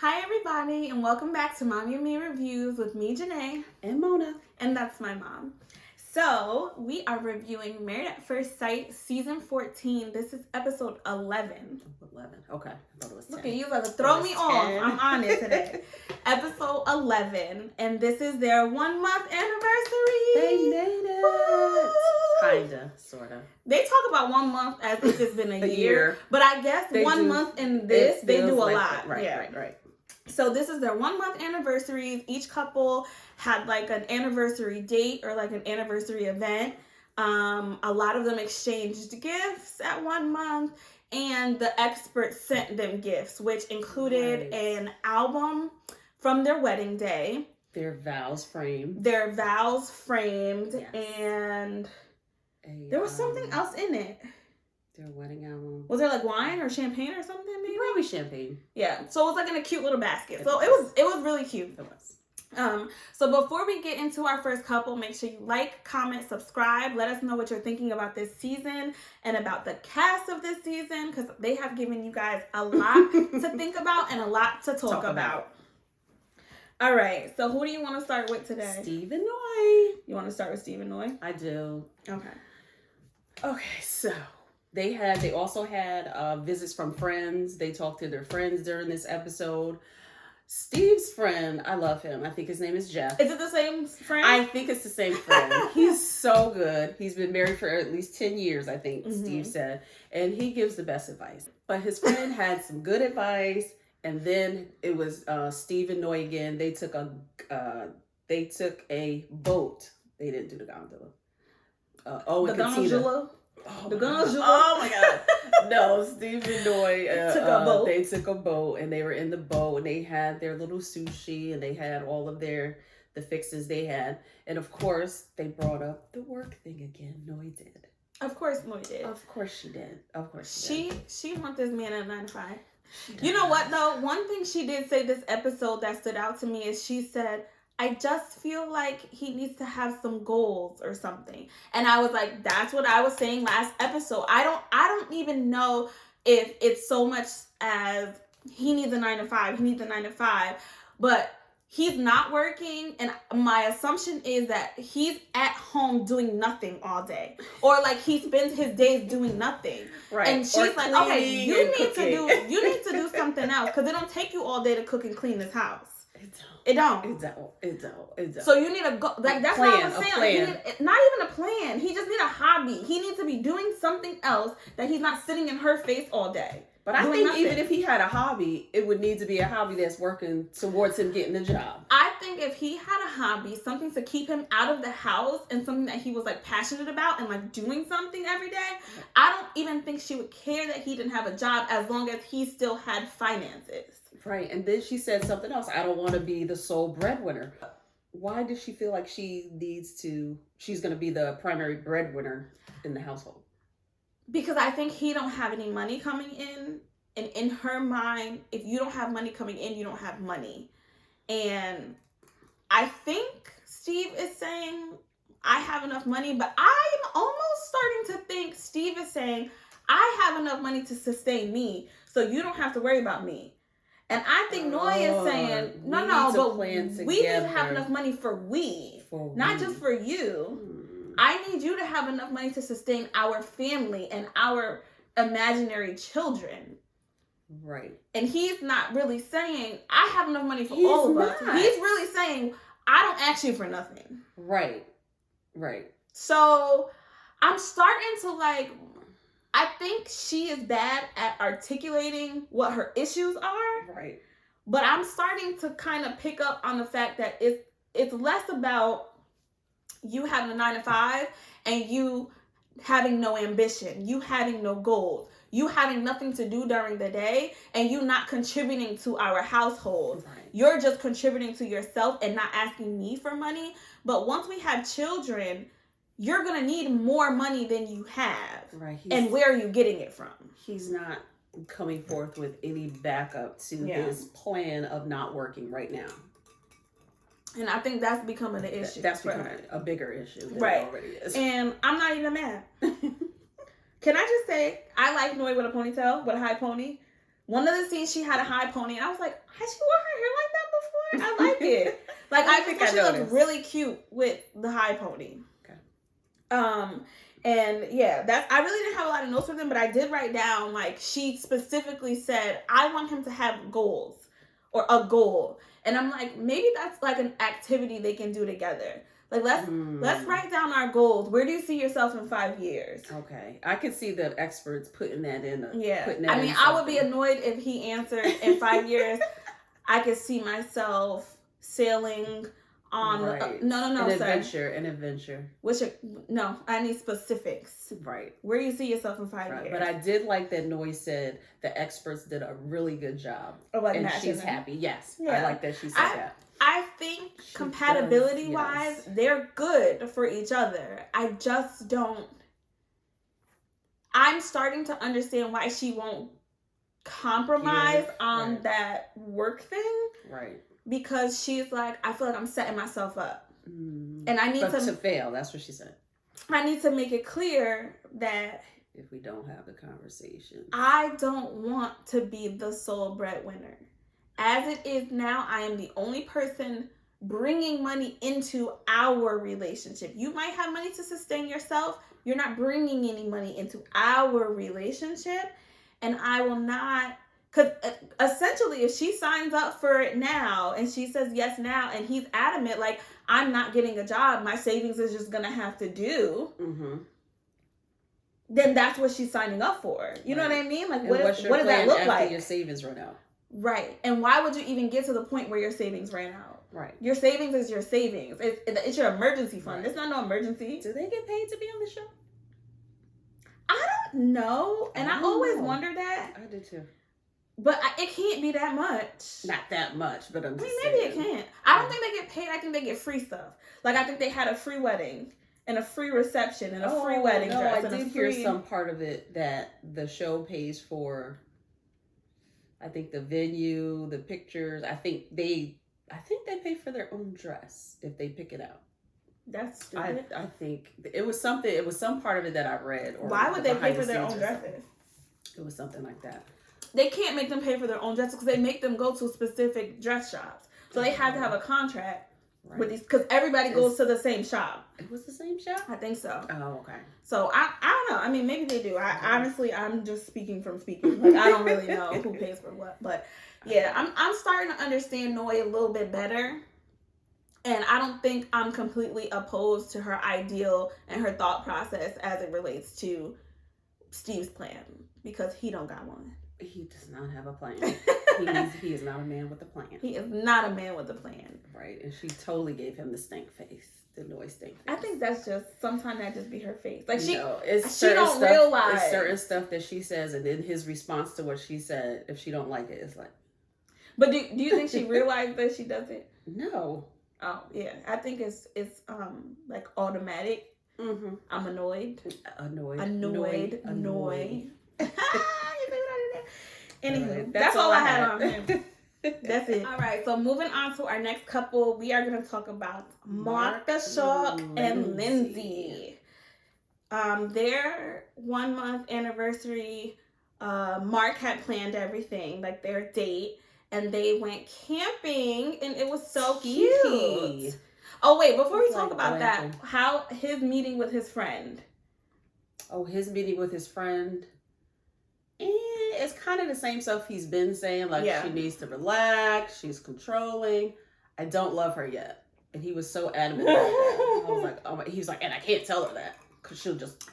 Hi everybody, and welcome back to Mommy and Me Reviews with me, Janae. And Mona. And that's my mom. So, we are reviewing Married at First Sight, Season 14. This is episode 11. 11. Okay. I thought it was 10. Look at you, about to throw me off. I'm on it today. Episode 11. And this is their 1 month anniversary. They made it. Woo! Kinda. Sorta. They talk about 1 month as if it's been a year. But I guess They 1 do. month in this, they do a like lot. that. Right, yeah. right. So this is their 1 month anniversaries. Each couple had like an anniversary date or like an anniversary event. A lot of them exchanged gifts at 1 month, and the experts sent them gifts, which included an album from their wedding day. Their vows framed. Yes. And there was something else in it. Their wedding album. Was there like wine or champagne or something? Maybe? Probably champagne. Yeah. So it was like in a cute little basket. So it was really cute. It was. So before we get into our first couple, make sure you like, comment, subscribe. Let us know what you're thinking about this season and about the cast of this season, because they have given you guys a lot to think about and a lot to talk about. All right. So who do you want to start with today? Steve and Noye. You want to start with Steve and Noye? I do. Okay. So they also had visits from friends. They talked to their friends during this episode. Steve's friend, I love him. I think his name is Jeff. Is it the same friend? I think it's the same friend. He's so good. He's been married for at least 10 years, I think Steve said. And he gives the best advice. But his friend had some good advice. And then it was Steve and Noye again. They took a boat. They didn't do the gondola. And Katina. Gondola? The gondola. Oh my God. No, Steve and Noye took a boat. They took a boat, and they were in the boat, and they had their little sushi, and they had all of the fixes they had. And of course, they brought up the work thing again. Noye did. Of course Noye did. Of course she did. Of course she did. She wants this man at 9 to 5. You know what though? One thing she did say this episode that stood out to me is she said, I just feel like he needs to have some goals or something. And I was like, that's what I was saying last episode. I don't even know if it's so much as he needs a 9 to 5. He needs a 9 to 5. But he's not working, and my assumption is that he's at home doing nothing all day. Or like he spends his days doing nothing. Right. And she's like, okay, you need to do something else, because it don't take you all day to cook and clean this house. It don't. So you need a go. Like that's what I was saying. Like, not even a plan. He just need a hobby. He needs to be doing something else that he's not sitting in her face all day. But I think even if he had a hobby, it would need to be a hobby that's working towards him getting a job. I think if he had a hobby, something to keep him out of the house and something that he was like passionate about and like doing something every day, I don't even think she would care that he didn't have a job as long as he still had finances. Right. And then she said something else. I don't want to be the sole breadwinner. Why does she feel like she's going to be the primary breadwinner in the household? Because I think he don't have any money coming in. And in her mind, if you don't have money coming in, you don't have money. And I think Steve is saying, I have enough money. But I'm almost starting to think Steve is saying, I have enough money to sustain me, so you don't have to worry about me. And I think Noye is saying, but we need to have enough money for not just for you. I need you to have enough money to sustain our family and our imaginary children. Right. And he's not really saying, I have enough money for all of us. He's really saying, I don't ask you for nothing. Right. So I'm starting to I think she is bad at articulating what her issues are. Right. But I'm starting to kind of pick up on the fact that it's less about you having a 9 to 5 and you having no ambition, you having no goals, you having nothing to do during the day, and you not contributing to our household. Right. You're just contributing to yourself and not asking me for money. But once we have children, you're going to need more money than you have. Right. And where are you getting it from? He's not coming forth with any backup to his plan of not working right now. And I think that's becoming an issue. That's becoming a bigger issue than it already is. And I'm not even mad. Can I just say, I like Noye with a ponytail, with a high pony. One of the scenes she had a high pony, and I was like, has she worn her hair like that before? I like it. Like I think she looked really cute with the high pony. Okay. And yeah, I really didn't have a lot of notes with him, but I did write down, like, she specifically said, I want him to have goals or a goal. And I'm like, maybe that's like an activity they can do together. Like, let's write down our goals. Where do you see yourself in 5 years? Okay. I could see the experts putting that in. I mean, I would be annoyed if he answered in 5 years. I could see myself sailing on an adventure. No, I need specifics. Right. Where do you see yourself in 5 years? But I did like that Noye said the experts did a really good job. And she's happy. Yes. Yeah. I like that she said that. I think compatibility wise, they're good for each other. I just don't. I'm starting to understand why she won't compromise on that work thing. Right. Because she's like, I feel like I'm setting myself up. And I need to fail. That's what she said. I need to make it clear that if we don't have the conversation, I don't want to be the sole breadwinner. As it is now, I am the only person bringing money into our relationship. You might have money to sustain yourself. You're not bringing any money into our relationship. And I will not, because essentially if she signs up for it now and she says yes now and he's adamant, like, I'm not getting a job, my savings is just going to have to do, then that's what she's signing up for. You know what I mean? Like, what does that look like? Your savings run out. Right. And why would you even get to the point where your savings ran out? Right. Your savings is your savings. It's your emergency fund. Right. It's not no emergency. Do they get paid to be on the show? I don't know. And I always wonder that. I did too. But it can't be that much. Not that much, but I'm just maybe it can't. I don't think they get paid. I think they get free stuff. Like, I think they had a free wedding and a free reception and a free wedding dress. I did hear some part of it that the show pays for. I think the venue, the pictures. I think they pay for their own dress if they pick it out. That's stupid. I think it was something. It was some part of it that I read. Or why would they pay for their own dresses? It was something like that. They can't make them pay for their own dresses because they make them go to specific dress shops. So they have to have a contract with these, because everybody goes to the same shop. It was the same shop? I think so. Oh, okay. So I don't know. I mean, maybe they do. Honestly, I'm just speaking from speaking. Like, I don't really know who pays for what. But yeah, I'm starting to understand Noye a little bit better. And I don't think I'm completely opposed to her ideal and her thought process as it relates to Steve's plan, because he don't got one. He does not have a plan. He is not a man with a plan. He is not a man with a plan. Right. And she totally gave him the stink face. The Noye stink face. I think that's just, sometimes that just be her face. Like, she don't realize. It's certain stuff that she says, and then his response to what she said, if she don't like it, it's like. But do you think she realized that she doesn't? No. Oh, yeah. I think it's like automatic. Mm-hmm. I'm annoyed. Annoyed. Anywho, that's all I had on him. That's it. All right, so moving on to our next couple, we are going to talk about Mark the Shark and Lindsay. Their 1 month anniversary, Mark had planned everything, like their date, and they went camping, and it was so cute. Oh, wait, before we talk about that, how his meeting with his friend. Oh, his meeting with his friend. It's kind of the same stuff he's been saying. Like, she needs to relax. She's controlling. I don't love her yet. And he was so adamant about that. I was like, oh my, he was like, and I can't tell her that. Because she'll just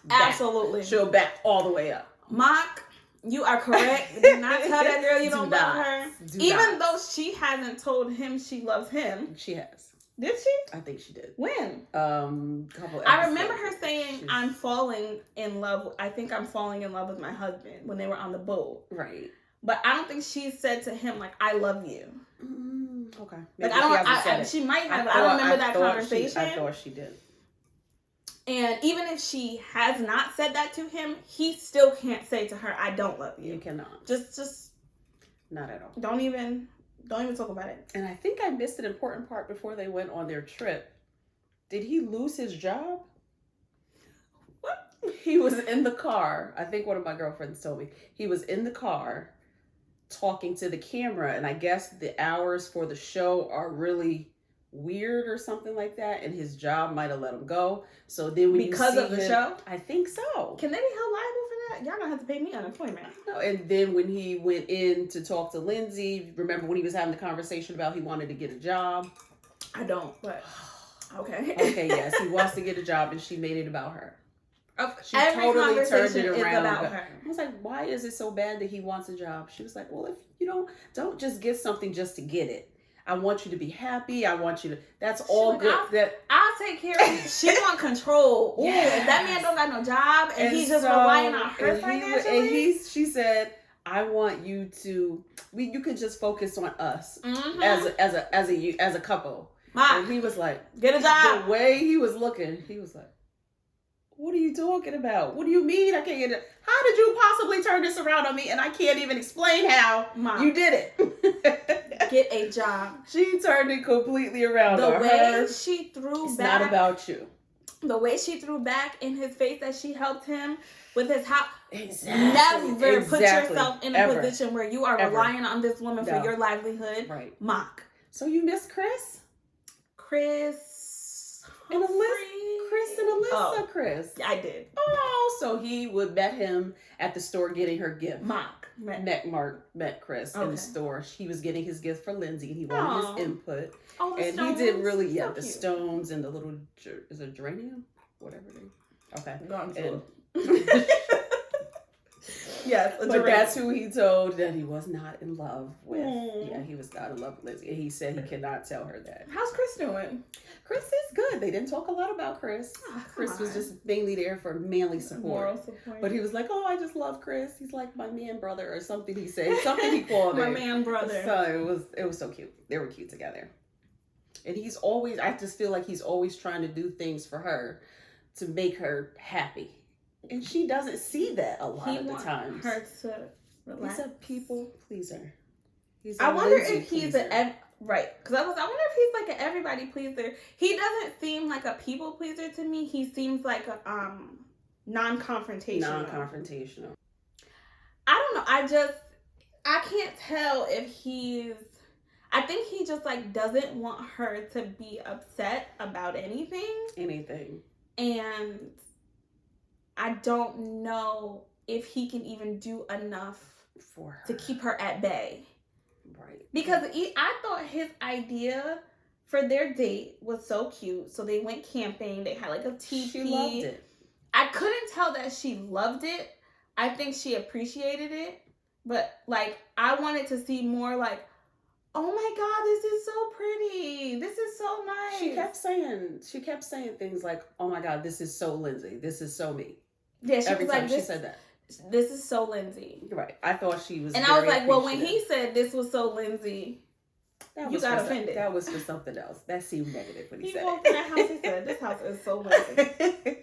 she'll back all the way up. Mark, you are correct. Do not tell that girl you don't love her. Even though she hasn't told him she loves him. She has. Did she? I think she did. When? Couple. I remember her saying, "I'm falling in love. I think I'm falling in love with my husband," when they were on the boat. Right. But I don't think she said to him, like, "I love you." Okay. Maybe like, she might have. I don't remember that conversation. I thought she did. And even if she has not said that to him, he still can't say to her, "I don't love you." You cannot. Just not at all. Don't even talk about it. And I think I missed an important part before they went on their trip. Did he lose his job? What? He was in the car. I think one of my girlfriends told me. He was in the car talking to the camera, and I guess the hours for the show are really weird or something like that, and his job might have let him go. So then when because you see of the him, show, I think so. Can they be held liable for that? Y'all don't have to pay me unemployment. No, and then when he went in to talk to Lindsay, remember when he was having the conversation about he wanted to get a job? I don't, but okay. Okay, yes, he wants to get a job, and she made it about her. She Every totally turned conversation it is around. about her. I was like, why is it so bad that he wants a job? She was like, well, if you don't just get something just to get it. I want you to be happy. I want you to. That's all good. I'll take care of you. She want control. Ooh, if that man don't got no job and he's just relying on her financially. She said, I want you to. You can just focus on us as a couple. And he was like, get a job. The way he was looking, he was like, what are you talking about? What do you mean I can't get it? How did you possibly turn this around on me and I can't even explain how you did it? Get a job. She turned it completely around the on way her. She threw it's back. Not about you. The way she threw back in his face that she helped him with his house. Exactly. Never put yourself in a position where you are relying on this woman for your livelihood. Right. Mock. So you miss Chris? Chris and Alyssa. Chris. I did. Oh, so he met him at the store getting her gift. Met Chris in the store. He was getting his gift for Lindsay, and he wanted his input. Oh, the and stones. He did really, so the cute. Stones and the little, is it geranium? Whatever it is. Okay. No, yes, but that's who he told that he was not in love with. Yeah, he was not in love with Lindsay. And he said he cannot tell her that. How's Chris doing? Chris is good. They didn't talk a lot about Chris. Chris was just mainly there for manly support. Moral support. But he was like, oh, I just love Chris. He's like my man brother or something he said. Something he called my him. man brother. So it was so cute. They were cute together. And I just feel like he's always trying to do things for her to make her happy. And she doesn't see that a lot of the times. Her to relax. He's a people pleaser. I wonder if he's right. Because I wonder if he's like an everybody pleaser. He doesn't seem like a people pleaser to me. He seems like a non-confrontational. I don't know. I can't tell if he's. I think he just like doesn't want her to be upset about anything. And I don't know if he can even do enough for her to keep her at bay. Right. Because I thought his idea for their date was so cute. So they went camping. They had like a teepee. She loved it. I couldn't tell that she loved it. I think she appreciated it. But like, I wanted to see more like, oh my God, this is so pretty. This is so nice. She kept saying things like, oh my God, this is so Lindsay. This is so me. Yeah, Every time she said that. This is so Lindsay. Right. I thought she was. And I was like, well, when he said this was so Lindsay, you got offended. That was for something else. That seemed negative when he said it. He walked in that house, he said, this house is so Lindsay.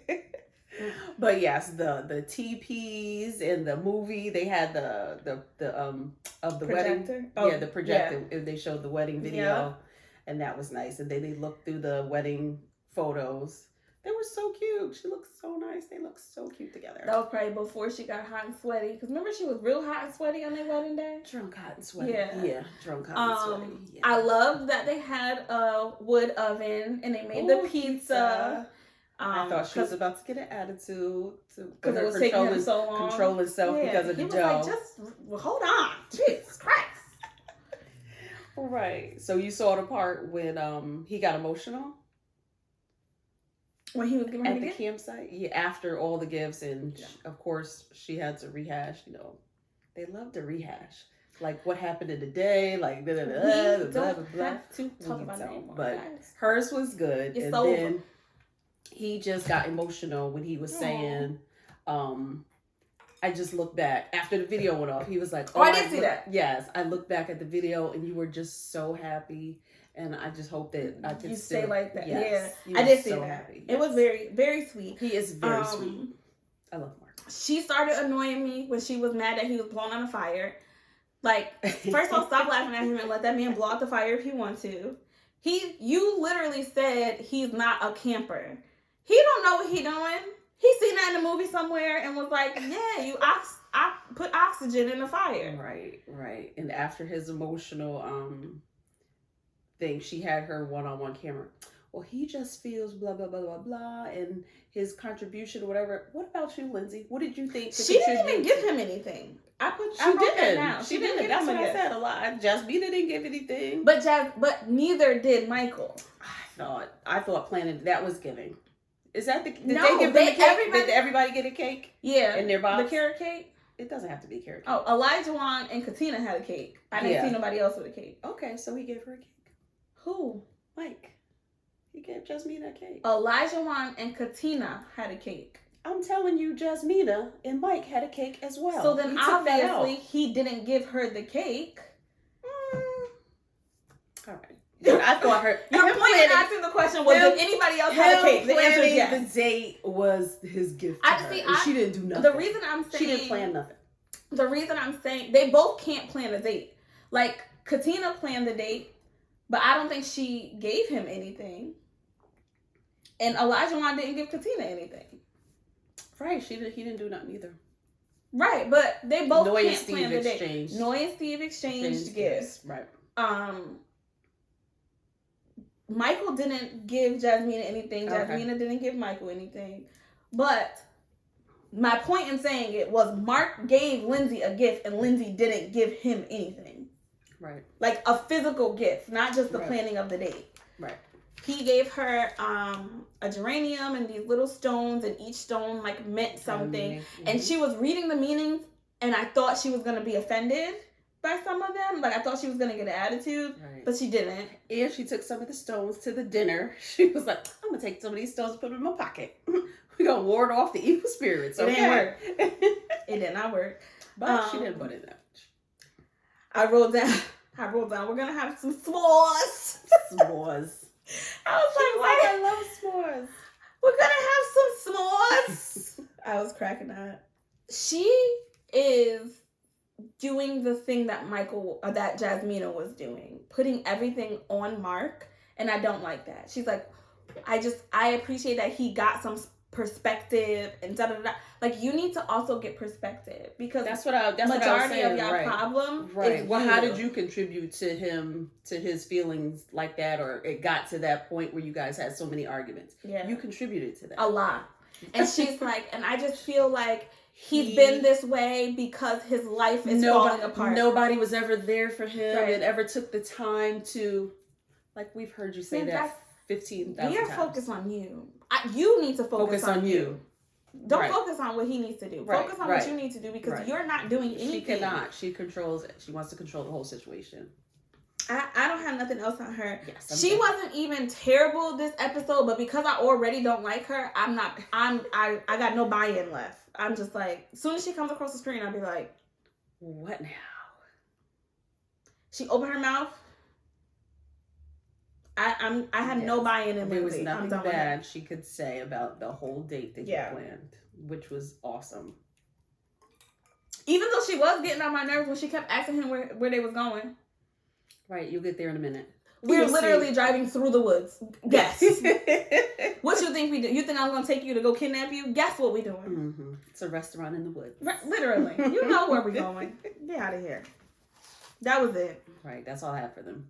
But yes, the teepees in the movie, they had the of the projector? wedding. Oh, yeah, the projector. Yeah. They showed the wedding video, and that was nice. And then they looked through the wedding photos. They were so cute. She looked so nice. They looked so cute together. That was probably before she got hot and sweaty. Because remember, she was real hot and sweaty on their wedding day? Drunk, hot, and sweaty. Yeah, drunk, hot, and sweaty. Yeah. I love that they had a wood oven and they made the pizza. I thought she was about to get an attitude because it was taking him so long. Control himself because of the dough. Like, hold on, Jesus Christ! Right. So you saw the part when he got emotional when he was giving at the campsite. Yeah, after all the gifts, and of course she had to rehash. You know, they love to rehash. Like what happened in the day, like blah, blah, blah, we blah, don't blah, have to talk about it anymore, but guys. Hers was good, it's and over. Then he just got emotional when he was saying, I just looked back after the video went off. He was like, I did see that. Yes, I looked back at the video and you were just so happy, and I just hope that I could stay like that. Yes, yeah, I did see so that. Happy. It was very, very sweet. He is very sweet. I love Mark. She started annoying me when she was mad that he was blown on a fire. Like, first of all, stop laughing at him and let that man blow out the fire if he wants to. You literally said he's not a camper. He don't know what he doing. He seen that in a movie somewhere and was like, yeah, I put oxygen in the fire. Right. And after his emotional thing, she had her one-on-one camera. Well, he just feels blah, blah, blah, blah, blah, and his contribution or whatever. What about you, Lindsay? What did you think? She didn't even give him anything. She didn't. That's what I said a lot. Jasmina didn't give anything. But neither did Michael. I thought planning that was giving. Is that the? Did No, they give them a cake? Did everybody get a cake? Yeah, in their box. The carrot cake. It doesn't have to be carrot cake. Oh, Elijah Wan and Katina had a cake. I didn't see nobody else with a cake. Okay, so he gave her a cake. Who? Mike. He gave Jasmina a cake. Elijah Wan and Katina had a cake. I'm telling you, Jasmina and Mike had a cake as well. So then obviously he didn't give her the cake. All right. I thought her. Your point in asking the question was, did anybody else have a cake? The answer is yes. The date was his gift to her. She didn't do nothing. The reason I'm saying... She didn't plan nothing. The reason I'm saying... They both can't plan a date. Like, Katina planned the date, but I don't think she gave him anything. And Elijah Wan didn't give Katina anything. Right. He didn't do nothing either. Right, but they both Noye can't plan the date. Noye and Steve exchanged gifts. Right. Michael didn't give Jasmina anything. Jasmina didn't give Michael anything. But my point in saying it was Mark gave Lindsay a gift and Lindsay didn't give him anything. Right. Like a physical gift, not just the planning of the date. Right. He gave her a geranium and these little stones, and each stone like meant something. And she was reading the meanings, and I thought she was going to be offended by some of them. Like, I thought she was going to get an attitude, but she didn't. And she took some of the stones to the dinner. She was like, I'm going to take some of these stones and put them in my pocket. We're going to ward off the evil spirits. Okay? It didn't work. It did not work. But she didn't put it that much. I wrote down, we're going to have some s'mores. S'mores. I was like, I love s'mores. We're going to have some s'mores. I was cracking up. She is doing the thing that that Jasmina was doing, putting everything on Mark, and I don't like that. She's like, I appreciate that he got some perspective and da da da. Like, you need to also get perspective, because that's what I was saying. Majority of your problem is well, how did you contribute to his feelings like that, or it got to that point where you guys had so many arguments? Yeah, you contributed to that a lot. And she's like, and I just feel like he's been this way because his life is falling apart. Nobody was ever there for him and ever took the time to, like, we've heard you say that 15,000 times. We are focused on you. You need to focus on you. Don't focus on what he needs to do. Focus on what you need to do, because you're not doing anything. She cannot. She controls it. She wants to control the whole situation. I don't have nothing else on her. Yes, she wasn't even terrible this episode, but because I already don't like her, I got no buy-in left. I'm just like, as soon as she comes across the screen, I'll be like, what now? She opened her mouth. I had no buy-in in there was nothing bad she could say about the whole date that he planned, which was awesome. Even though she was getting on my nerves when she kept asking him where they was going. Right, you'll get there in a minute. We're literally driving through the woods. Guess. What you think we do? You think I'm going to take you to go kidnap you? Guess what we doing? Mm-hmm. It's a restaurant in the woods. Literally. You know where we're going. Get out of here. That was it. Right, that's all I have for them.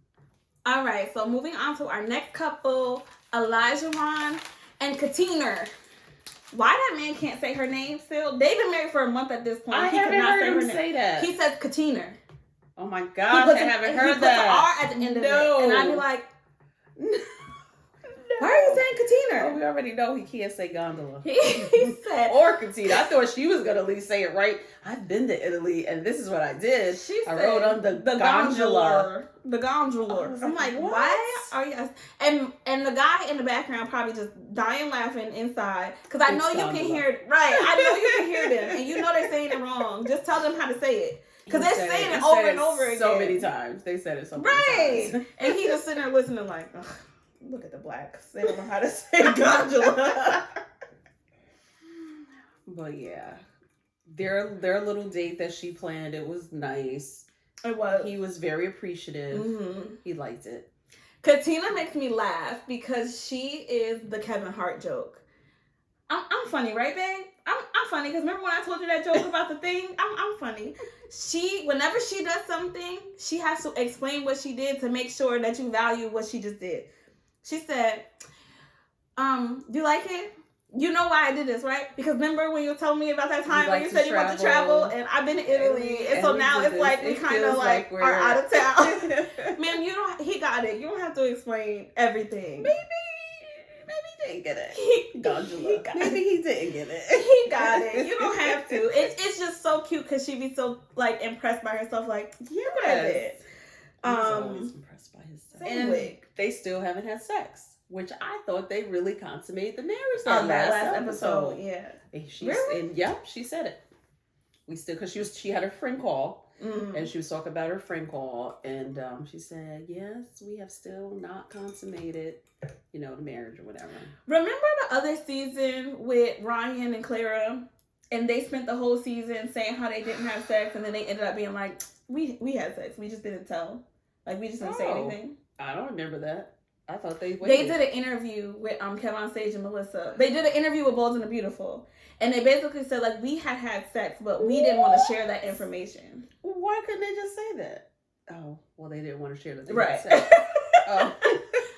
All right, so moving on to our next couple, Elijah Wan and Katina. Why that man can't say her name still? They've been married for a month at this point. I haven't heard him say that. He says Katina. Oh my gosh, I haven't heard that. He puts an R at the end of it. And I'd be like, why are you saying Katina? Oh, we already know he can't say gondola. He said. Or Katina. I thought she was going to at least say it right. I've been to Italy and this is what I did. I rode on the gondola. The gondola. I'm like, why are you? And the guy in the background probably just dying laughing inside. Because I know you can hear it. Right. I know you can hear them. And you know they're saying it wrong. Just tell them how to say it. Because they're saying it over and over again. So many times. They said it so many times. Right. And he just sitting there listening like, ugh. Look at the blacks. They don't know how to say gondola. But yeah. Their little date that she planned, it was nice. It was. He was very appreciative. Mm-hmm. He liked it. Katina makes me laugh because she is the Kevin Hart joke. I'm I'm funny, right, babe? I'm funny because remember when I told you that joke about the thing? I'm funny. Whenever she does something, she has to explain what she did to make sure that you value what she just did. She said, do you like it? You know why I did this, right? Because remember when you told me about that time when you said you want to travel, and I've been to Italy, and so now it's like we kind of like are out of town. Man, he got it. You don't have to explain everything. Maybe he didn't get it. Maybe he didn't get it. He got it. You don't have to. It's just so cute because she be so like impressed by herself. Like, yeah, what I did. He's always impressed by himself. And they still haven't had sex. Which I thought they really consummated the marriage that last episode. Yeah. Really? And she said it. We still, because she had her friend call, and she was talking about her friend call, and she said, yes, we have still not consummated, the marriage or whatever. Remember the other season with Ryan and Clara, and they spent the whole season saying how they didn't have sex, and then they ended up being like, we had sex, we just didn't tell. Like, we just didn't say anything. I don't remember that. I thought they did an interview with Kevin Sage and Melissa. They did an interview with Bold and the Beautiful. And they basically said, like, we had sex, but we didn't want to share that information. Why couldn't they just say that? Oh, well, they didn't want to share that. Right. Oh.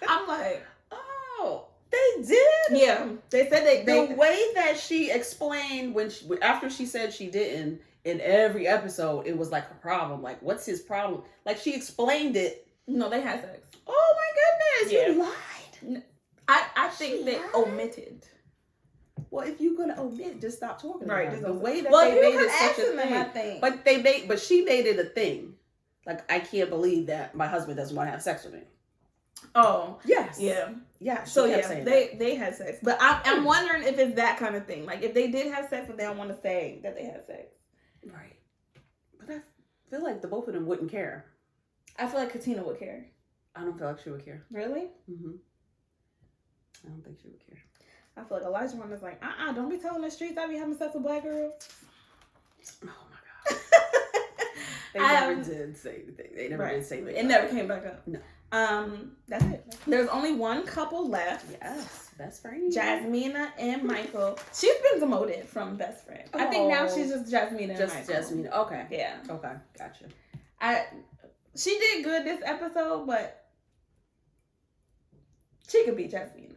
I'm like, oh, they did? Yeah. They said the way that she explained after she said she didn't, in every episode, it was like a problem. Like, what's his problem? Like, she explained it. No, they had sex. Oh my goodness, you lied. I think they omitted. Well, if you're gonna omit, just stop talking about it. The way that they made it such a thing. But she made it a thing. Like, I can't believe that my husband doesn't want to have sex with me. Oh. Yes. Yeah. Yeah. So yeah, they had sex. But I'm wondering if it's that kind of thing. Like, if they did have sex, but they don't want to say that they had sex. Right. But I feel like the both of them wouldn't care. I feel like Katina would care. I don't feel like she would care. Really? Mm-hmm. I don't think she would care. I feel like Elijah one is like, don't be telling the streets I be having sex with black girls. Oh my God. They never did say anything. They never did say anything. It never came back up. No. That's it. There's only one couple left. Yes, best friend. Jasmina and Michael. She's been demoted from best friend. I think now she's just Jasmina and Michael. Just Jasmina. Okay. Yeah. Okay. Gotcha. She did good this episode, but she could be Jasmina.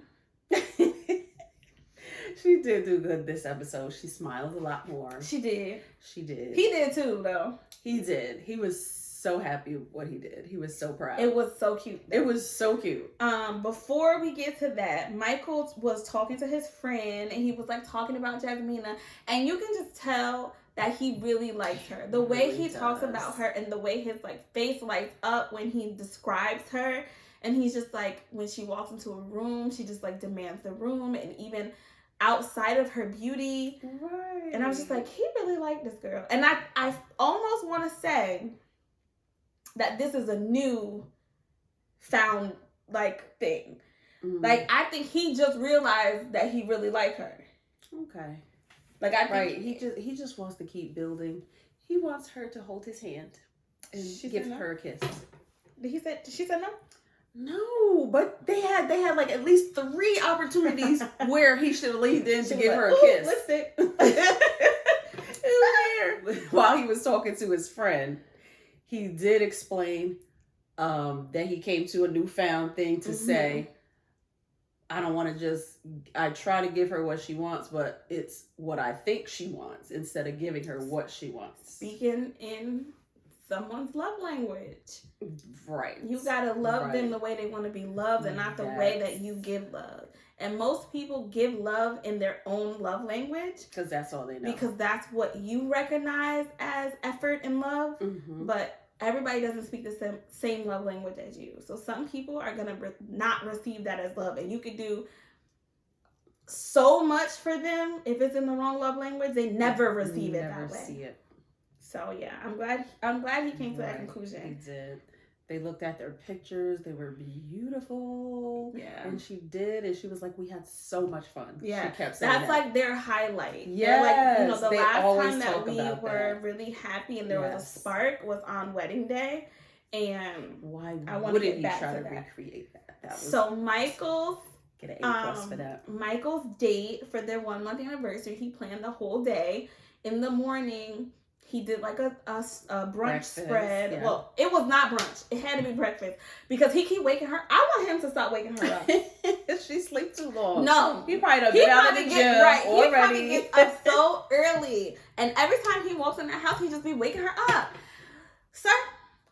She did do good this episode. She smiled a lot more. She did. She did. He did too, though. He did. He was so happy with what he did. He was so proud. It was so cute. It was so cute. Before we get to that, Michael was talking to his friend, and he was like talking about Jasmina, and you can just tell that he really likes her. The way he talks about her and the way his like face lights up when he describes her, and he's just like, when she walks into a room, she just like demands the room, and even outside of her beauty. Right. And I was just like, he really liked this girl. And I almost want to say that this is a new found like thing. Like, I think he just realized that he really liked her. Okay. Like, I think he just wants to keep building. He wants her to hold his hand and give her a kiss. She said no? No, but they had like at least 3 opportunities where he should have leaned in to give her a kiss. Lipstick. While he was talking to his friend, he did explain that he came to a newfound thing to say, I don't want to I try to give her what she wants, but it's what I think she wants instead of giving her what she wants. Speaking in someone's love language. Right. You gotta love them the way they want to be loved and not the way that you give love. And most people give love in their own love language. Because that's all they know. Because that's what you recognize as effort and love. But everybody doesn't speak the same love language as you. So some people are going to not receive that as love. And you could do so much for them. If it's in the wrong love language, they never receive it that way. See it. So yeah, I'm glad he came to that conclusion. He did. They looked at their pictures. They were beautiful. Yeah. And she did. And she was like, we had so much fun. Yeah. She kept saying that's like their highlight. Yeah. Like, the last time that we were really happy and there was a spark was on wedding day. And why I want to get back try to to that. recreate that? So Michael's Get an A+ for that. Michael's date for their 1 month anniversary, he planned the whole day. In the morning, he did like a brunch Breakfast, spread. yeah. Well, it was not brunch. It had to be breakfast because he keep waking her. I want him to stop waking her up. She sleep too long. No, he probably done been out of the gym already. He probably gets up so early, and every time he walks in the house, he just be waking her up. Sir,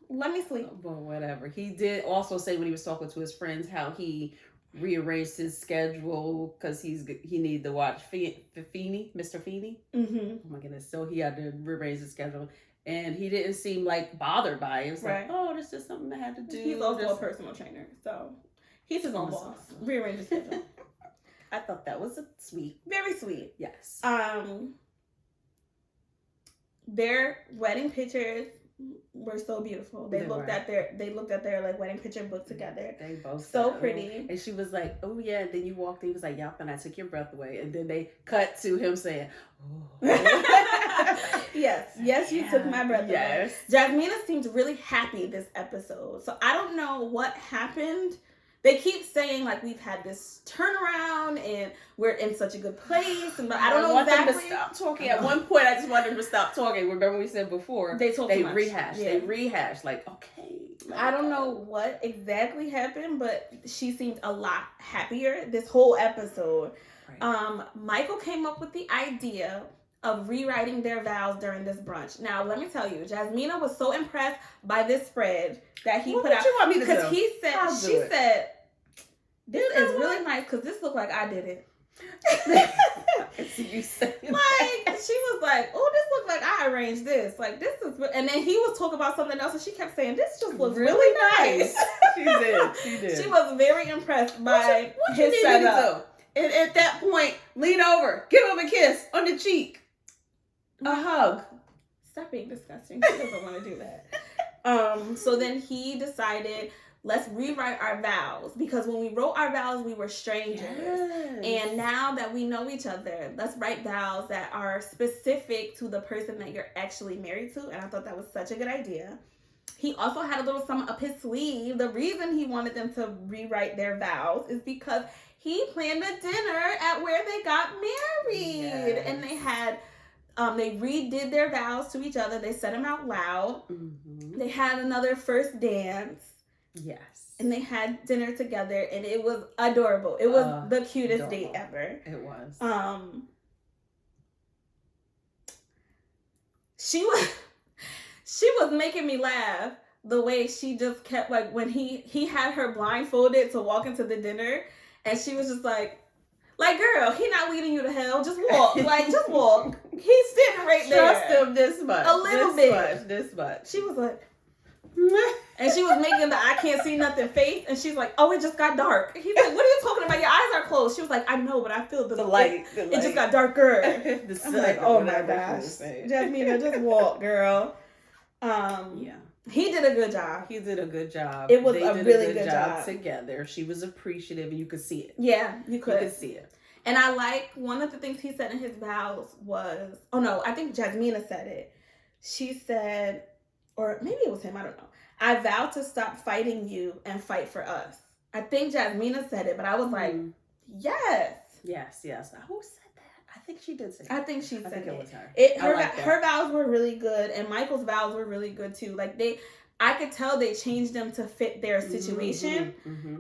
let me sleep. But whatever. He did also say when he was talking to his friends how he rearranged his schedule because he needed to watch Feeney, Mr. Feeney. Mm-hmm. Oh my goodness! So he had to rearrange his schedule, and he didn't seem like bothered by it. It was like, oh, this is something I had to do. He's also a personal trainer, so he's his own boss. Rearrange his schedule. I thought that was sweet, very sweet. Yes. Their wedding pictures were so beautiful. They looked at their like wedding picture book together. They both so pretty. And she was like, "Oh yeah." And then you walked in. He was like, "Yep." And I took your breath away. And then they cut to him saying, "Oh." yes, you took my breath away. Jasmina seemed really happy this episode. So I don't know what happened. They keep saying like we've had this turnaround and we're in such a good place, but I don't know exactly. Them to stop talking. At one point, I just wanted them to stop talking. Remember we said before they rehashed. Yeah. They rehashed. Like okay. I don't know what exactly happened, but she seemed a lot happier this whole episode. Right. Michael came up with the idea of rewriting their vows during this brunch. Now, let me tell you, Jasmina was so impressed by this spread that he put out. What you want me to do? Because she said, this is really nice because this looked like I did it. You saying like she was like, oh, this looks like I arranged this. Like this is, and then he was talking about something else, and she kept saying, this just looks really nice. She did. She was very impressed by what his you setup. And at that point, lean over, give him a kiss on the cheek. A hug. Stop being disgusting. She doesn't want to do that. So then he decided, let's rewrite our vows. Because when we wrote our vows, we were strangers. Yes. And now that we know each other, let's write vows that are specific to the person that you're actually married to. And I thought that was such a good idea. He also had a little something up his sleeve. The reason he wanted them to rewrite their vows is because he planned a dinner at where they got married. Yes. And they had... they redid their vows to each other. They said them out loud. Mm-hmm. They had another first dance. Yes. And they had dinner together, and it was adorable. It was the cutest date ever. It was. She was making me laugh the way she just kept, like, when he had her blindfolded to walk into the dinner, and she was just like, girl, he not leading you to hell. Just walk. Just walk. He's sitting right there. Trust him this much. A little bit. This much. She was like, and she was making the I can't see nothing face. And she's like, oh, it just got dark. He's like, what are you talking about? Your eyes are closed. She was like, I know, but I feel the light. It just got darker. I'm like, oh my gosh. Jasmina, just walk, girl. Yeah. He did a good job. He did a good job. It was a really good job together. She was appreciative, and you could see it. Yeah, you could see it. And I like one of the things he said in his vows was, oh no, I think Jasmina said it. She said, or maybe it was him, I don't know. I vow to stop fighting you and fight for us. I think Jasmina said it, but I was like, yes. Yes. Who said that? I think she did say it. I think she said it. I think it was her. Her vows were really good, and Michael's vows were really good too. Like I could tell they changed them to fit their situation,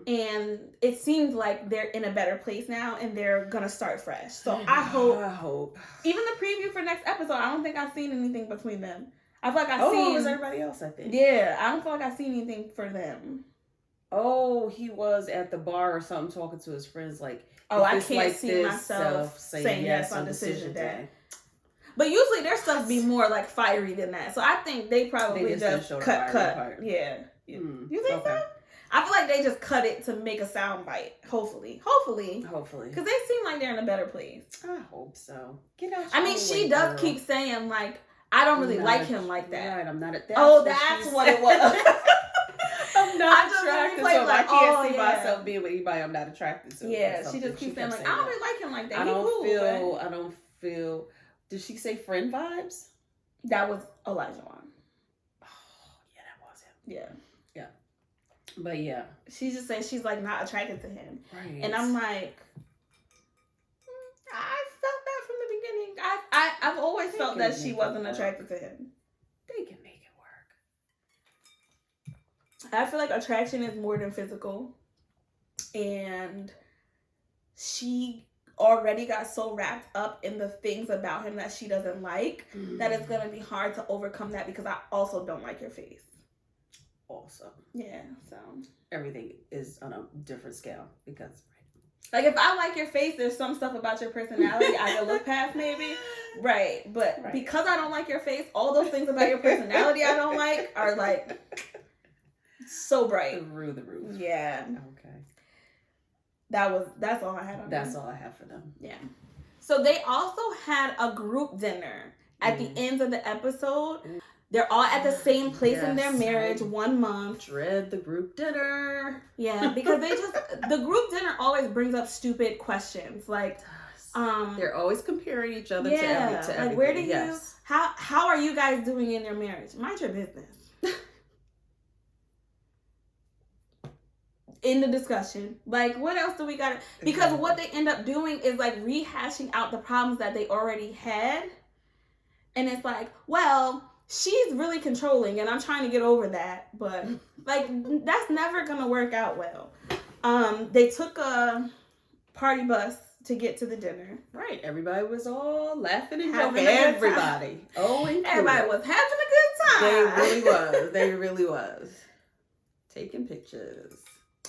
and it seems like they're in a better place now, and they're gonna start fresh. So I hope. Even the preview for next episode, I don't think I've seen anything between them. I feel like it was everybody else, I think. Yeah, I don't feel like I've seen anything for them. Oh, he was at the bar or something talking to his friends like, oh, I can't see myself saying yes on decision day. But usually their stuff be more like fiery than that. So I think they probably just cut. Yeah. You think so? I feel like they just cut it to make a sound bite. Hopefully. Because they seem like they're in a better place. I hope so. Get out. I mean, she does keep saying like, I don't really like him like that. Right, I'm not at that. Oh, that's what it was. I'm not attracted to him. I can't see myself being with anybody I'm not attracted to. Yeah, she just keeps saying like, I don't really like him like that. I don't feel. Did she say friend vibes? That was Elijah Wan. Oh, yeah, that was him. Yeah. But yeah. She's just saying she's like not attracted to him. Right. And I'm like, I felt that from the beginning. I've always felt that she wasn't attracted to him. They can make it work. I feel like attraction is more than physical. And she already got so wrapped up in the things about him that she doesn't like that it's going to be hard to overcome that, because I also don't like your face. Also. Yeah, so. Everything is on a different scale because... Like, if I like your face, there's some stuff about your personality I can look past, maybe. Right. But because I don't like your face, all those things about your personality I don't like are, like, so bright. Through the roof. Yeah. Okay. That's all I had on That's all I have for them. Yeah. So they also had a group dinner at the end of the episode. They're all at the same place in their marriage, 1 month. Dread the group dinner. Yeah, because the group dinner always brings up stupid questions. Like, they're always comparing each other to everything. Like, where do you, how are you guys doing in your marriage? Mind your business. In the discussion. Like, what else do we got? Because what they end up doing is, like, rehashing out the problems that they already had. And it's like, well, she's really controlling and I'm trying to get over that. But, like, that's never going to work out well. They took a party bus to get to the dinner. Right. Everybody was all laughing and Having joking. a good Everybody. Oh, everybody was having a good time. They really was. They really was. Taking pictures.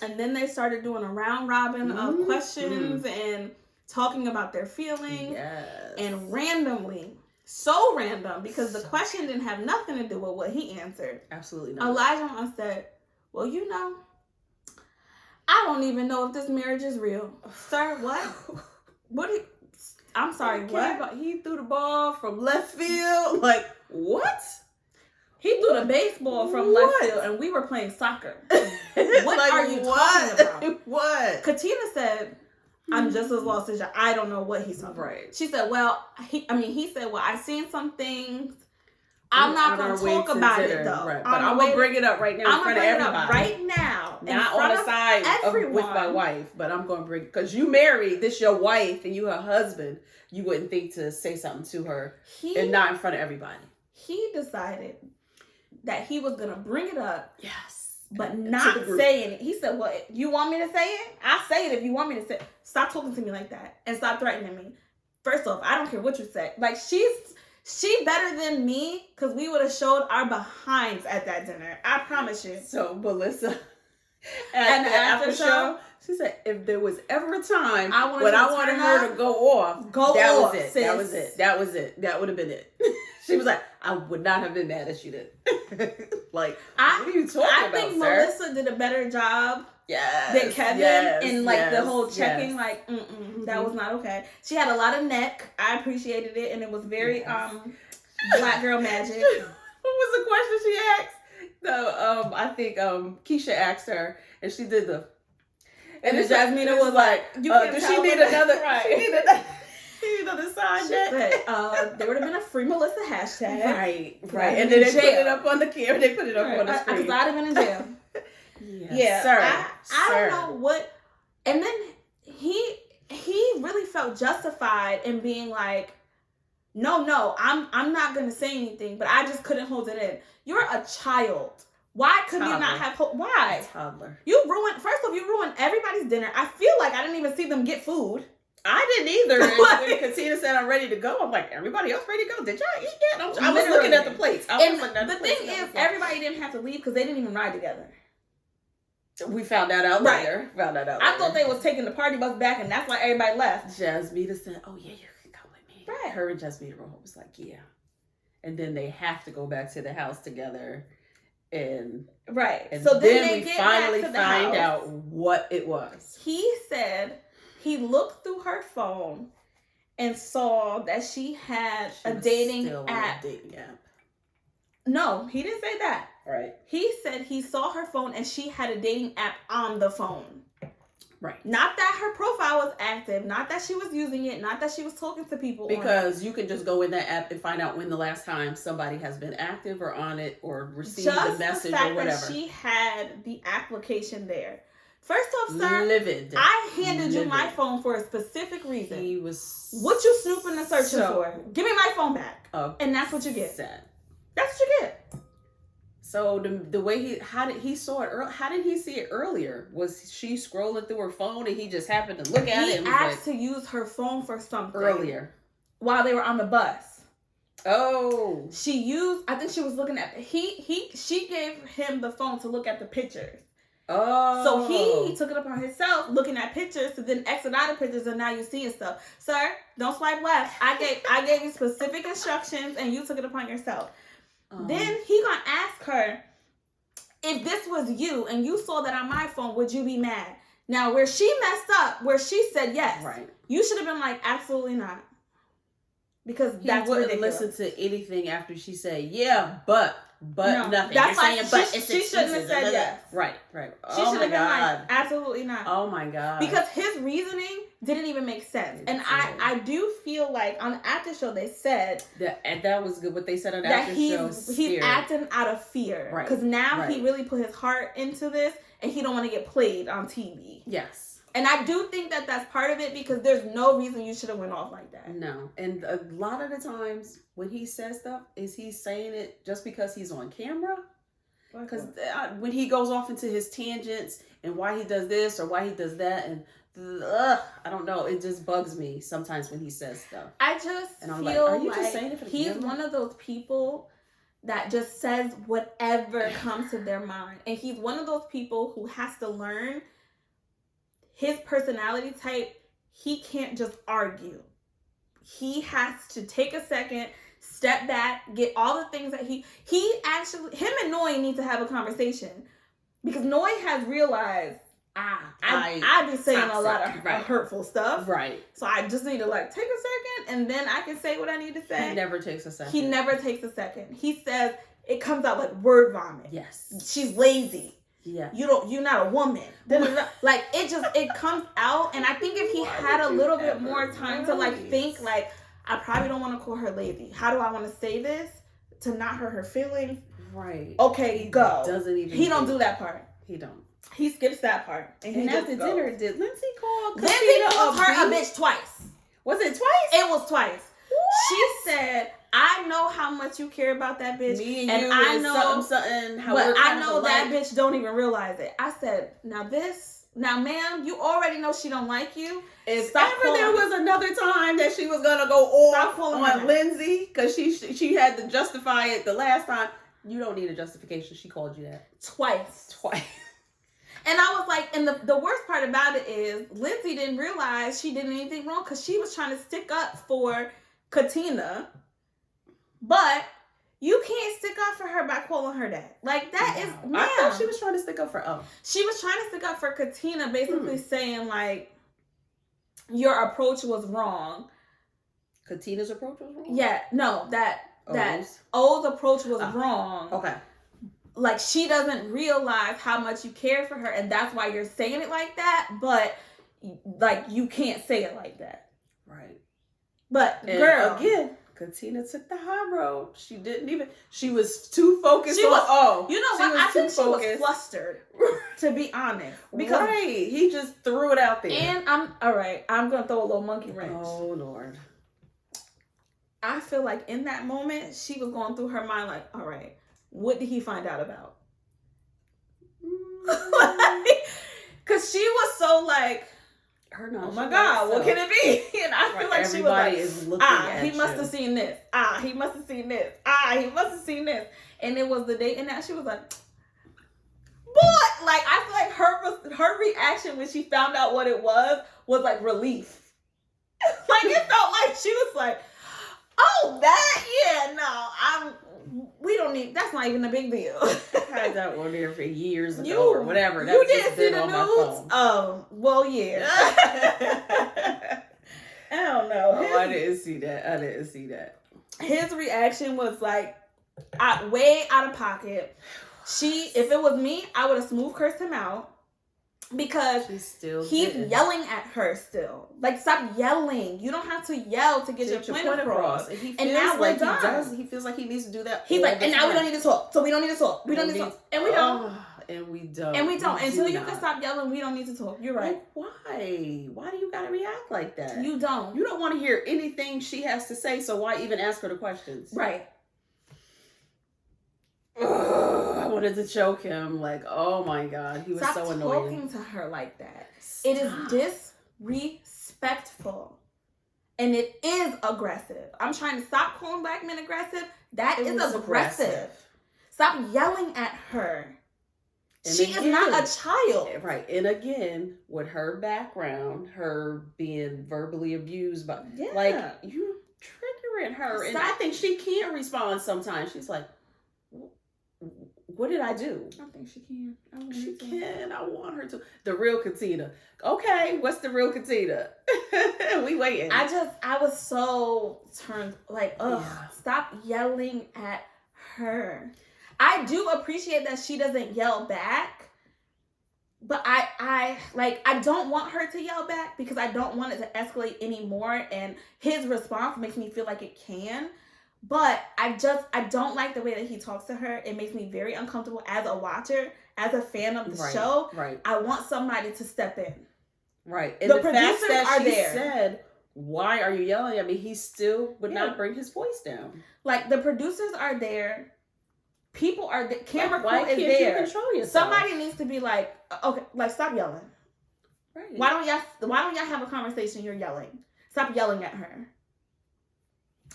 And then they started doing a round robin of questions and talking about their feelings. Yes. And randomly, so random, because the question didn't have nothing to do with what he answered. Absolutely not. Elijah said, well, you know, I don't even know if this marriage is real. Sir, what? I'm sorry, what? He threw the ball from left field. Like, what? He threw the baseball from left field, and we were playing soccer. What like, are you talking about? What? Katina said, I'm just as lost as you. I don't know what he's talking about. Right. She said, well, he said, well, I've seen some things. I'm not going to talk about it, though. Right. But I'm going to bring it up right now in front of everybody. I'm going to bring it up right now. Not on the side with my wife, but I'm going to bring, because you married, this your wife, and you her husband, you wouldn't think to say something to her and not in front of everybody. He decided that he was going to bring it up. Yes. But not saying it. He said, well, you want me to say it? I'll say it if you want me to say it. Stop talking to me like that. And stop threatening me. First off, I don't care what you say. Like, she better than me, because we would have showed our behinds at that dinner. I promise you. So, Melissa, at the after show, she said, if there was ever a time when I wanted her to go off, that was it. Sis. That was it. That was it. That would have been it. She was like, I would not have been mad if she did. Like, what are you talking about, I think Melissa did a better job than Kevin in, like, the whole checking. Like, that was not okay. She had a lot of neck. I appreciated it, and it was very black girl magic. What was the question she asked? No, I think Keisha asked her, and she did the... And then Jasmina was like, does she need another... Right. She needed another side net. There would have been a Free Melissa hashtag. Right. And then they put it up on the camera. They put it up on the screen. Because I'd have been in jail. Yeah. Sir. I don't know what... And then he really felt justified in being like, no, I'm not going to say anything, but I just couldn't hold it in. You're a child. Why could you not have... Why? A toddler. First off, you ruined everybody's dinner. I feel like I didn't even see them get food. I didn't either. When Katina said I'm ready to go, I'm like, everybody else ready to go? Did y'all eat yet? I was looking at the plates. The thing is, everybody didn't have to leave because they didn't even ride together. We found that out later. I thought they was taking the party bus back, and that's why everybody left. Jasmina said, oh yeah, you can come with me. Right. Her and Jasmina was like, yeah. And then they have to go back to the house together. And so then we finally find out what it was. He said he looked through her phone and saw that she had a dating app. No, he didn't say that. Right. He said he saw her phone and she had a dating app on the phone. Right. Not that her profile was active, not that she was using it, not that she was talking to people. Because you can just go in that app and find out when the last time somebody has been active or on it or received a message the fact or whatever. That she had the application there. First off, sir, livid. I handed you my phone for a specific reason. He was. What you snooping and searching for? Give me my phone back, and that's what you get. Sad. That's what you get. So the way how did he see it earlier? Was she scrolling through her phone and he just happened to look at it? He asked to use her phone for something earlier while they were on the bus. Oh, I think she was looking at she gave him the phone to look at the pictures. Oh, so he took it upon himself looking at pictures to then exit out of pictures, and now you're seeing stuff. Sir, don't swipe left. I gave you specific instructions and you took it upon yourself. Then he gonna ask her, if this was you and you saw that on my phone, would you be mad? Now, where she messed up, where she said yes, right, you should have been like, absolutely not, because that's wouldn't listen to anything after she said but no, nothing. That's why she shouldn't have said yes. Right. She should have been like, absolutely not. Oh my God. Because his reasoning didn't even make sense. And I do feel like on the after show they said that was good. What they said on the after show. He's acting out of fear. Right. Because now he really put his heart into this and he don't want to get played on TV. Yes. And I do think that that's part of it, because there's no reason you should have went off like that. No. And a lot of the times when he says stuff, is he saying it just because he's on camera? Because when he goes off into his tangents and why he does this or why he does that, and I don't know, it just bugs me sometimes when he says stuff. I just feel like he's one of those people that just says whatever comes to their mind. And he's one of those people who has to learn his personality type. He can't just argue. He has to take a second, step back, get all the things that him and Noye need to have a conversation, because Noye has realized I be saying a lot of hurtful stuff. Right. So I just need to take a second and then I can say what I need to say. He never takes a second. He says it comes out like word vomit. Yes. She's lazy. Yeah. You're not a woman. Like it comes out, and I think if he had a little bit more time to think I probably don't want to call her lazy. How do I want to say this to not hurt her feelings? Right. Okay, go. He don't do that part. He don't. He skips that part. And after dinner, did Lindsay call Lindsay called her a bitch twice. Was it twice? It was twice. What? She said, I know how much you care about that bitch. Me and you I know something. But I know that bitch don't even realize it. I said, now ma'am, you already know she don't like you. If ever there was another time that she was gonna go off on Lindsay because she had to justify it the last time, you don't need a justification. She called you that twice. And I was like, and the worst part about it is Lindsay didn't realize she did anything wrong because she was trying to stick up for Katina, but you can't stick up for her by calling her that. I thought she was trying to stick up for She was trying to stick up for Katina, basically saying your approach was wrong. Katina's approach was wrong? Yeah, no, that O's approach was wrong. Okay. She doesn't realize how much you care for her, and that's why you're saying it like that, but you can't say it like that. Right. But girl, again, Katina took the high road. She was too focused you know what? I think she was flustered, to be honest. Because he just threw it out there. And I'm going to throw a little monkey wrench. Oh, Lord. I feel like in that moment, she was going through her mind all right, what did he find out about? Because she was so oh my God, what can it be? And I feel like she was is looking at he must have seen this. He must have seen this. He must have seen this. And it was the day, and now she was like, boy, I feel like her reaction when she found out what it was relief. It felt like she was like, oh, that, yeah, no, we don't need, that's not even a big deal. I had that one there for years ago or whatever. That you didn't see the news? Oh, well, yeah. I don't know. Oh, I didn't see that. His reaction was way out of pocket. If it was me, I would have smooth cursed him out. Because he's yelling at her still. Like, stop yelling. You don't have to yell to get your point across. And, he and now like we're done. He feels like he needs to do that. He's like, and now we don't need to talk. So we don't need to talk. We don't need to talk. And we don't. And we don't. And we don't. Until you can stop yelling, we don't need to talk. You're right. Like, why? Why do you gotta react like that? You don't. You don't want to hear anything she has to say, so why even ask her the questions? Right. I wanted to choke him. Like, oh my God. He was so annoying. Stop talking to her like that. It is disrespectful. And it is aggressive. I'm trying to stop calling black men aggressive. That is aggressive. Stop yelling at her. And she is not a child. Right. And again, with her background, her being verbally abused, but like, you triggering her. And I think she can respond sometimes. She's like, what did I do? I think she can. She can. I want her to. The real Katina. Okay, what's the real Katina? We waiting. I was so turned, like, stop yelling at her. I do appreciate that she doesn't yell back, but I don't want her to yell back because I don't want it to escalate anymore, and his response makes me feel like it can. But I don't like the way that he talks to her. It makes me very uncomfortable as a watcher, as a fan of the show. Right. I want somebody to step in. Right. And the producers are there. Said, why are you yelling at me? He still would not bring his voice down. Like, the producers are there. People are there. Camera crew is there. You control yourself? Somebody needs to be like, okay, like, stop yelling. Right. Why don't y'all have a conversation? You're yelling. Stop yelling at her.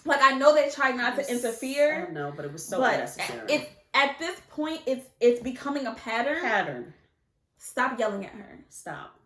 Like, I know they tried not to interfere. I know, but it was so unnecessary. At this point, it's becoming a pattern. Stop yelling at her. Stop.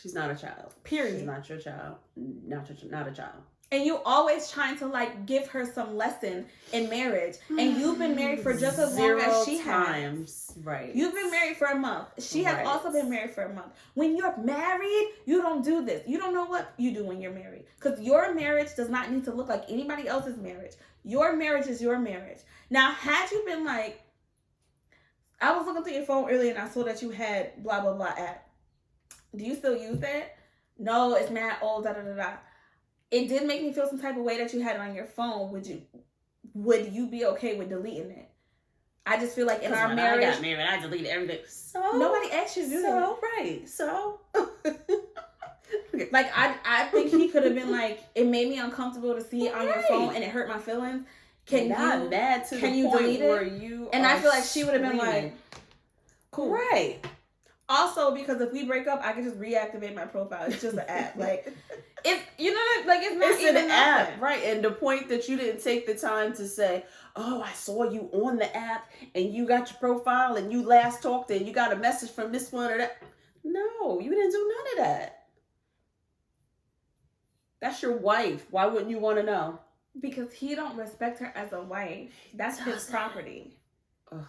She's not a child. Period. She's not your child. Not a child. And you always trying to, like, give her some lesson in marriage. And you've been married for just as long as she has. Right. You've been married for a month. She has also been married for a month. When you're married, you don't do this. You don't know what you do when you're married. Because your marriage does not need to look like anybody else's marriage. Your marriage is your marriage. Now, had you been like, I was looking through your phone earlier and I saw that you had blah, blah, blah app. Do you still use that? No, it's mad old, da, da, da, da. It did make me feel some type of way that you had it on your phone. Would you be okay with deleting it? I just feel like in our marriage, I got married, I deleted everything. So nobody asked you to do that. Right. So like I think he could have been like, it made me uncomfortable to see it on your phone and it hurt my feelings. Can you delete it? Where you and I feel like she would have been like, cool. Right. Also, because if we break up, I can just reactivate my profile. It's just an app. Like, it's, you know, like, it's not even an app. Right. And the point that you didn't take the time to say, oh, I saw you on the app and you got your profile and you last talked and you got a message from this one or that. No, you didn't do none of that. That's your wife. Why wouldn't you want to know? Because he don't respect her as a wife. That's his property. Ugh.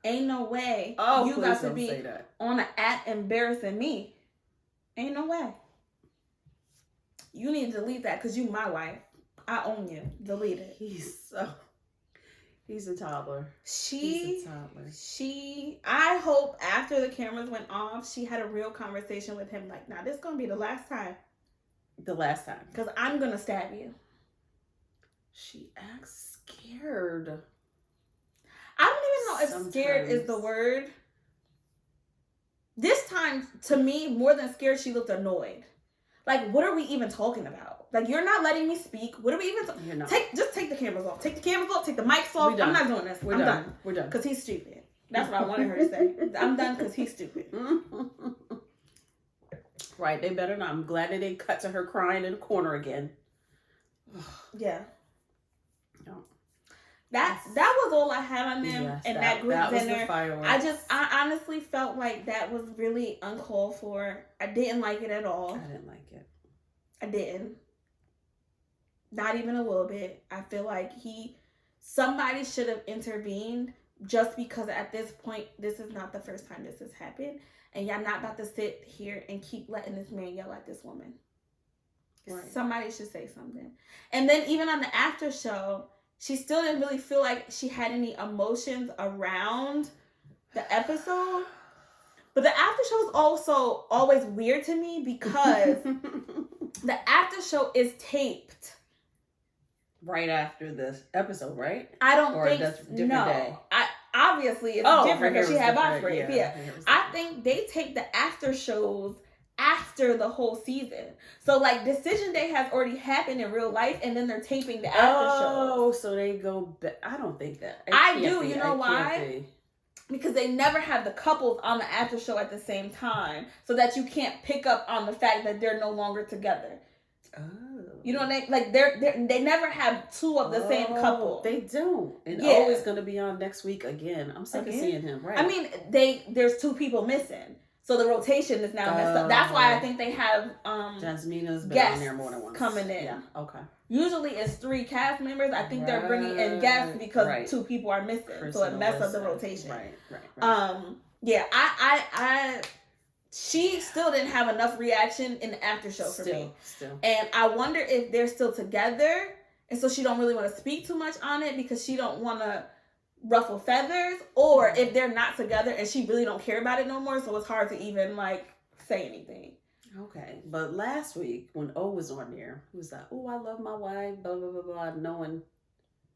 Ain't no way you got to be on an app embarrassing me. Ain't no way. You need to delete that because you my wife. I own you. Delete it. He's a toddler. I hope after the cameras went off, she had a real conversation with him. Like, nah, this is going to be the last time. The last time. Because I'm going to stab you. She acts scared. I don't even know if scared is the word. This time, to me, more than scared, she looked annoyed. Like, what are we even talking about? Like, you're not letting me speak. What are we even talking about? Just take the cameras off. Take the cameras off. Take the mics off. I'm not doing this. I'm done. We're done. Because he's stupid. That's what I wanted her to say. I'm done because he's stupid. Right. They better not. I'm glad they didn't cut to her crying in the corner again. Yeah. That was all I had on them, and that group dinner. I honestly felt like that was really uncalled for. I didn't like it at all. I didn't like it. I didn't. Not even a little bit. I feel like somebody should have intervened, just because at this point, this is not the first time this has happened, and y'all not about to sit here and keep letting this man yell at this woman. Right. Somebody should say something. And then even on the after show, she still didn't really feel like she had any emotions around the episode. But the after show is also always weird to me because the after show is taped right after this episode, right? I don't or think that's different no. day. Obviously it's different because she had different. birthday. Yeah. I think they take the after shows after the whole season. So like Decision Day has already happened in real life, and then they're taping the after show. Oh, so they go back. I don't think that. I do. You know why? Because they never have the couples on the after show at the same time, so that you can't pick up on the fact that they're no longer together. Oh. You know what I mean? Like they never have two of the same couple. They don't. And Yeah. always gonna be on next week again. I'm sick of seeing him. Right. I mean, there's two people missing, so the rotation is now messed up. That's why I think they have Jasmina's been guests on there more than once coming in. Yeah. Okay. Usually it's 3 cast members. I think they're bringing in guests because 2 people are missing, so it messes up the rotation. Right. Yeah. I she still didn't have enough reaction in the after show for me. Still. And I wonder if they're still together, and so she don't really want to speak too much on it because she don't want to ruffle feathers, or if they're not together and she really don't care about it no more, so it's hard to even like say anything. Okay, but last week when O was on there, he was like, "Oh, I love my wife," blah blah blah blah. No one.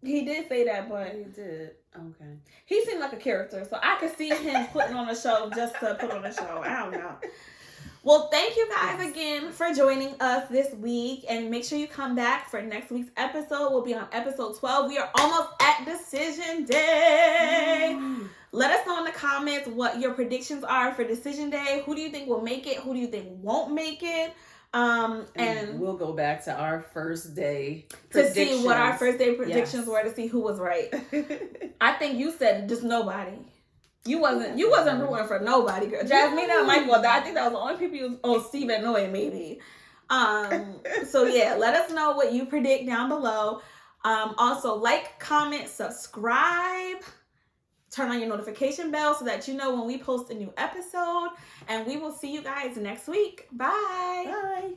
He did say that, but he did. Okay. He seemed like a character, so I could see him putting on a show just to put on a show. I don't know. Well, thank you guys again for joining us this week, and make sure you come back for next week's episode. We'll be on episode 12. We are almost at Decision Day. Let us know in the comments what your predictions are for Decision Day. Who do you think will make it? Who do you think won't make it? And we'll go back to our first day to see what our first day predictions were, to see who was right. I think you said just nobody. You wasn't rooting for nobody, girl. Jasmine and Michael, I think that was the only people you was on Steve and Noye, maybe. So yeah, let us know what you predict down below. Also, like, comment, subscribe, turn on your notification bell so that you know when we post a new episode. And we will see you guys next week. Bye. Bye.